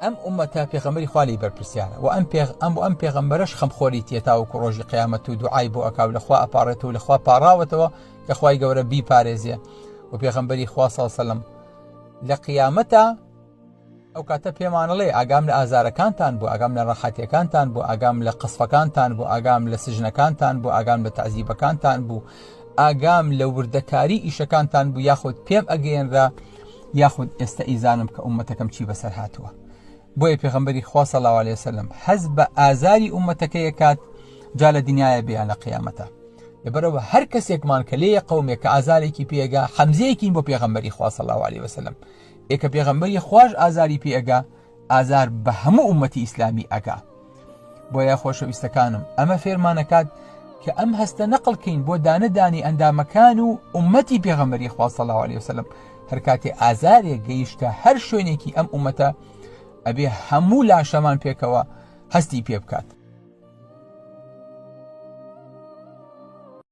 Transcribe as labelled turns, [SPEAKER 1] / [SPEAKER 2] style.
[SPEAKER 1] ئەم ئومەتە پێغەمبەری خوا لێی بەرپرسیارە و ئەم پێغەمبەرش خەمخۆری تێتاوەکو ڕۆژی قیامەت و دوعای بۆ ئەکاو لەخوا ئەپارێتەوە و لەخوا پاڕاوەتەوە کە خوای گەورە بیپارێزێ و پێغەمبەری خوا صلی الله علیه وسلم لە قیامەتە ئەو کاتە پێمانەڵێ ئاگام لە ئازارەکانتان بوو، ئاگام لە ڕەحەتیەکانتان بوو، ئاگام لە قسفەکانتان بوو، ئاگام لە سژنەکانتان بوو، ئاگام لە تەعزیبەکانتان بوو، ئاگام لە وردەکاری ئیشەکانتان بوو، یاخود پێم ئەگەیەنرا، یاخود ئێستا ئیزانم کە ئومەتەکەم چی بەسەر هاتووە. بۆیە پێغەمبەری خوا صلی الله علیه وسلم حەز بە ئازاری ئومەتەکەی ئەکات جا لە دنیایە بێیان لە قیامەتە. لەبەرەوە هەر کەسێکمان کە لێیە قەومێک کە ئازارێکی پێگا حەمزەیەکین بۆ پێغەمبەری خوا صلی الله علیه وسلم. ئێکە پێغەمبەری خوش ئازاری پێگا ئازار بە هەموو ئومەتی ئیسلامی ئەگا. بۆیە خۆشەویستەکانم ئەمە فێرمانەکات کە ئەم هەستە نەقڵکەین بۆ دانەدانی ئەندامەکان و ئومەتی پێغەمبەری خوا صلی الله علیه وسلم. هەر کاتێ ئازارێک گەیشتە هەر شوێنێکی ئەم ئومەتە ئەبێ هەموو لاشەمان پێکەوە هەستی پێ بکات.